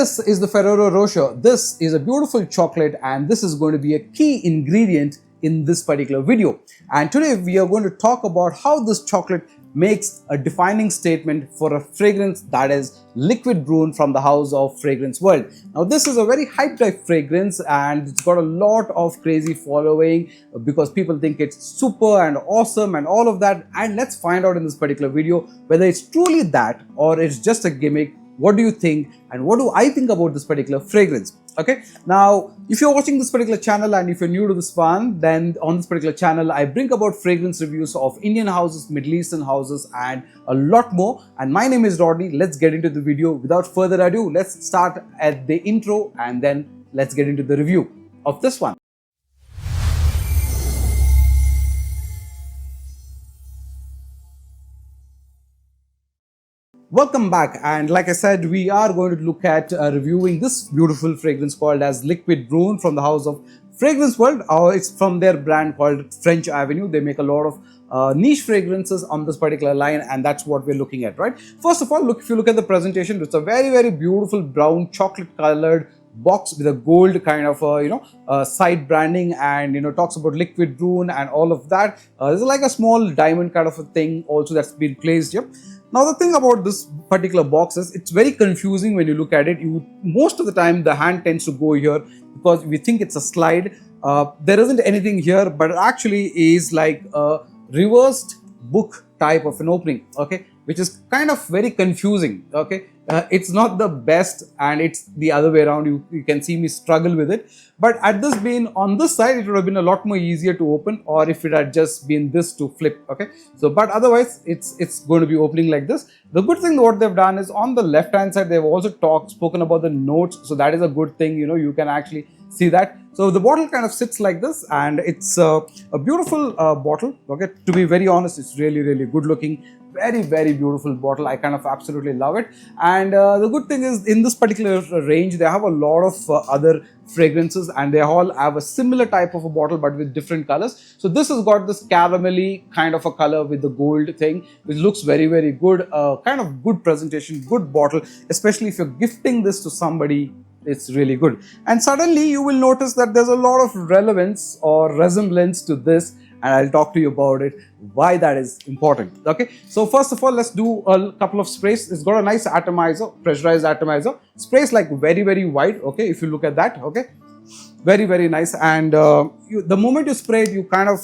This is the Ferrero Rocher. This is a beautiful chocolate and this is going to be a key ingredient in this particular video. And today we are going to talk about how this chocolate makes a defining statement for a fragrance that is Liquid Brun from the house of Fragrance World. Now this is a very hyped up fragrance and it's got a lot of crazy following because people think it's super and awesome and all of that. And let's find out in this particular video whether it's truly that or it's just a gimmick. What do you think and what do I think about this particular fragrance? Okay, now if you're watching this particular channel and if you're new to this one, then on this particular channel I bring about fragrance reviews of Indian houses, Middle Eastern houses and a lot more. And my name is Rodney. Let's get into the video. Without further ado, let's start at the intro and then let's get into the review of this one. Welcome back, and like I said, we are going to look at reviewing this beautiful fragrance called as Liquid Brun from the house of Fragrance World. It's from their brand called French Avenue. They make a lot of niche fragrances on this particular line, and that's what we're looking at, right? First of all, if you look at the presentation, it's a very beautiful brown chocolate colored box with a gold kind of side branding, and talks about Liquid Brun and all of that. There's like a small diamond kind of a thing also that's been placed here. Now the thing about this particular box is it's very confusing when you look at it. Most of the time the hand tends to go here because we think it's a slide. There isn't anything here, but it actually is like a reversed book type of an opening, okay, which is kind of very confusing, okay. It's not the best and it's the other way around. You can see me struggle with it, but at this being on this side, it would have been a lot more easier to open, or if it had just been this to flip, okay. So but otherwise it's going to be opening like this. The good thing what they've done is on the left hand side they've also spoken about the notes, so that is a good thing. You can actually see that. So the bottle kind of sits like this, and it's a beautiful bottle, okay. To be very honest, it's really good looking. Very beautiful bottle. I kind of absolutely love it. And the good thing is in this particular range they have a lot of other fragrances and they all have a similar type of a bottle but with different colors. So this has got this caramelly kind of a color with the gold thing, which looks very good. Kind of good presentation, good bottle, especially if you're gifting this to somebody. It's really good. And suddenly you will notice that there's a lot of relevance or resemblance to this, and I'll talk to you about it, why that is important. Okay, so first of all, let's do a couple of sprays. It's got a nice atomizer, pressurized atomizer. Sprays like very wide, okay, if you look at that, okay. Very nice. And the moment you spray it, you kind of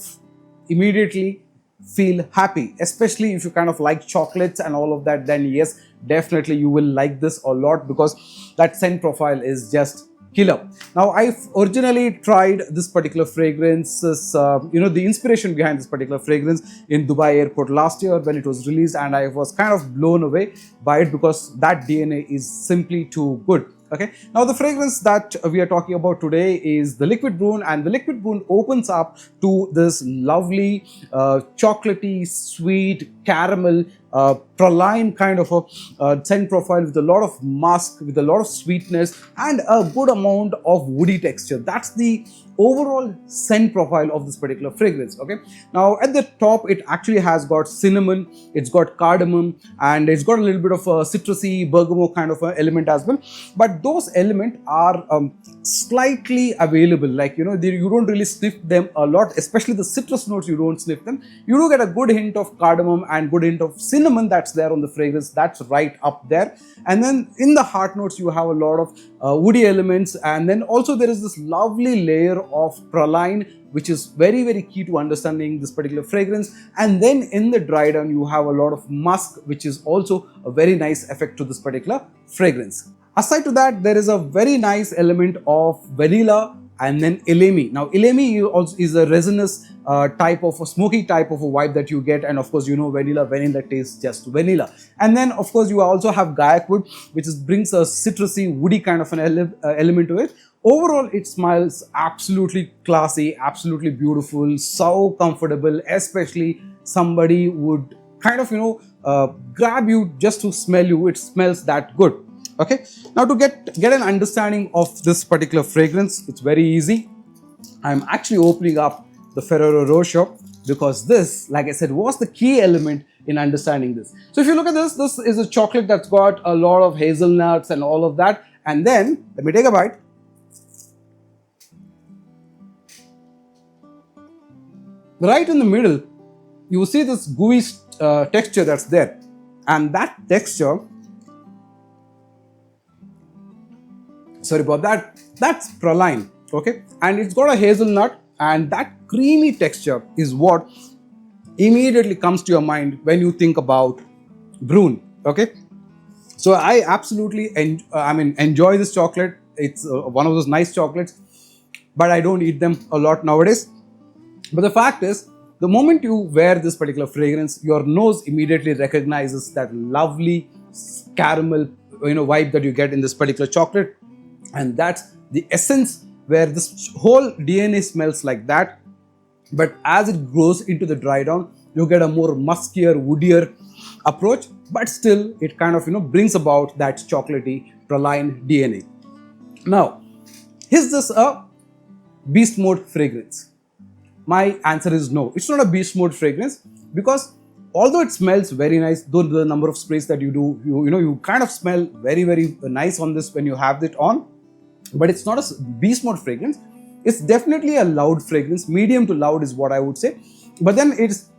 immediately feel happy, especially if you kind of like chocolates and all of that, then yes, definitely you will like this a lot because that scent profile is just killer. Now I originally tried this particular fragrance, the inspiration behind this particular fragrance in Dubai airport last year when it was released, and I was kind of blown away by it because that DNA is simply too good. Okay, now the fragrance that we are talking about today is the Liquid Brun, and the Liquid Brun opens up to this lovely chocolatey, sweet, caramel, praline kind of a scent profile with a lot of musk, with a lot of sweetness and a good amount of woody texture. That's the overall scent profile of this particular fragrance, okay. Now at the top it actually has got cinnamon, it's got cardamom, and it's got a little bit of a citrusy bergamot kind of an element as well, but those elements are slightly available, like you don't really sniff them a lot, especially the citrus notes. You don't sniff them. You do get a good hint of cardamom and good hint of cinnamon that's there on the fragrance. That's right up there. And then in the heart notes you have a lot of woody elements, and then also there is this lovely layer of praline, which is very key to understanding this particular fragrance. And then in the dry down you have a lot of musk, which is also a very nice effect to this particular fragrance. Aside to that, there is a very nice element of vanilla and then elemi. Now elemi also is a resinous type of a smoky type of a vibe that you get, and of course vanilla tastes just vanilla. And then of course you also have guaiac wood, which brings a citrusy woody kind of an element to it. Overall it smells absolutely classy, absolutely beautiful, so comfortable, especially somebody would kind of grab you just to smell you. It smells that good. Okay, now to get an understanding of this particular fragrance, it's very easy. I'm actually opening up the Ferrero Rocher because this, like I said, was the key element in understanding this. So if you look at this, this is a chocolate that's got a lot of hazelnuts and all of that, And then let me take a bite. Right in the middle, you see this gooey texture that's there, and that texture, sorry about that, that's praline, okay, and it's got a hazelnut, and that creamy texture is what immediately comes to your mind when you think about Brun, okay. So I absolutely enjoy this chocolate. It's one of those nice chocolates, but I don't eat them a lot nowadays. But the fact is, the moment you wear this particular fragrance, your nose immediately recognizes that lovely caramel, vibe that you get in this particular chocolate, and that's the essence where this whole DNA smells like that. But as it grows into the dry down, you get a more muskier, woodier approach, but still it kind of brings about that chocolatey praline DNA. Now, is this a beast mode fragrance? My answer is no. It's not a beast mode fragrance, because although it smells very nice, though the number of sprays that you do, you kind of smell very, very nice on this when you have it on, but it's not a beast mode fragrance. It's definitely a loud fragrance. Medium to loud is what I would say, but then it's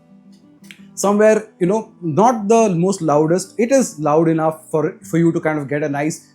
somewhere, not the most loudest. It is loud enough for you to kind of get a nice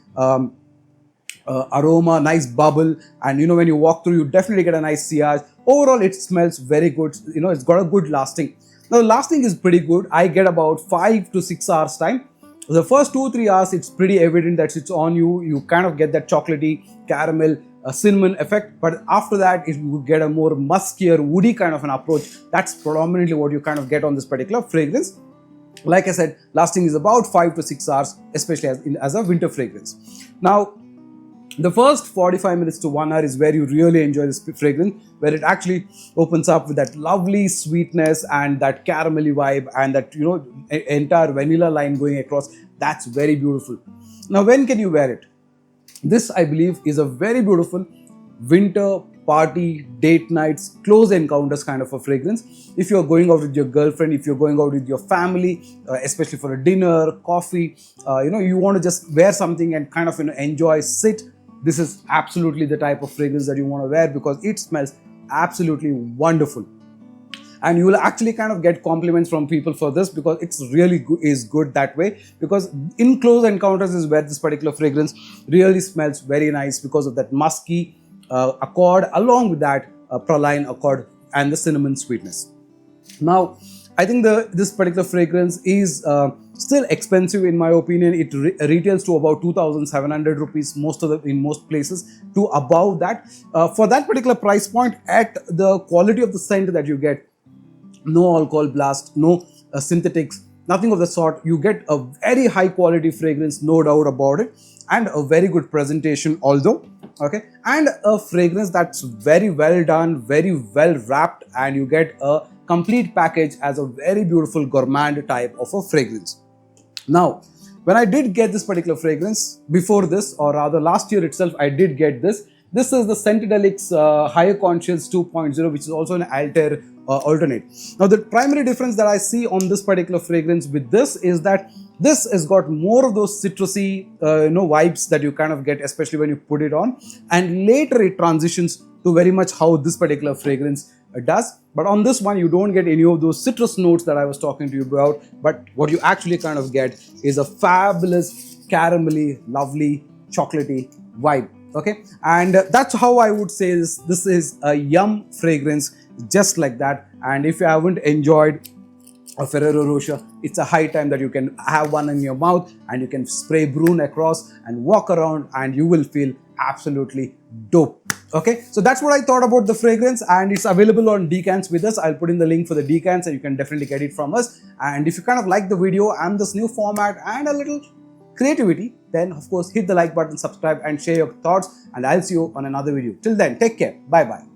aroma, nice bubble, and when you walk through, you definitely get a nice sillage. Overall, it smells very good. It's got a good lasting. Now, the lasting is pretty good. I get about 5 to 6 hours time. The first 2-3 hours, it's pretty evident that it's on you. You kind of get that chocolatey, caramel, cinnamon effect. But after that, it would get a more muskier, woody kind of an approach. That's predominantly what you kind of get on this particular fragrance. Like I said, lasting is about 5 to 6 hours, especially as a winter fragrance. Now, the first 45 minutes to 1 hour is where you really enjoy this fragrance, where it actually opens up with that lovely sweetness and that caramelly vibe and that, entire vanilla line going across. That's very beautiful. Now, when can you wear it? This, I believe, is a very beautiful winter party, date nights, close encounters kind of a fragrance. If you're going out with your girlfriend, if you're going out with your family, especially for a dinner, coffee, you want to just wear something and kind of enjoy, sit. This is absolutely the type of fragrance that you want to wear, because it smells absolutely wonderful. And you will actually kind of get compliments from people for this, because it's really good that way, because in close encounters is where this particular fragrance really smells very nice because of that musky accord, along with that praline accord and the cinnamon sweetness. Now, I think this particular fragrance is still expensive in my opinion. It retails to about 2,700 rupees in most places, to above that. For that particular price point, at the quality of the scent that you get, no alcohol blast, no synthetics, nothing of the sort. You get a very high quality fragrance, no doubt about it, and a very good presentation although, okay, and a fragrance that's very well done, very well wrapped, and you get a complete package as a very beautiful gourmand type of a fragrance. Now, when I did get this particular fragrance before this, or rather last year itself, I did get this. This is the Scentedelics Higher Conscience 2.0, which is also an Altair alternate. Now, the primary difference that I see on this particular fragrance with this is that this has got more of those citrusy, vibes that you kind of get, especially when you put it on, and later it transitions to very much how this particular fragrance does. But on this one, you don't get any of those citrus notes that I was talking to you about, but what you actually kind of get is a fabulous, caramelly, lovely, chocolatey vibe. Okay, and that's how I would say this is a yum fragrance, just like that. And if you haven't enjoyed a Ferrero Rocher, it's a high time that you can have one in your mouth and you can spray Brun across and walk around, and you will feel absolutely dope. Okay, so that's what I thought about the fragrance, and it's available on decants with us. I'll put in the link for the decants and you can definitely get it from us. And if you kind of like the video and this new format and a little creativity, then of course hit the like button, subscribe and share your thoughts, and I'll see you on another video. Till then, take care. Bye bye.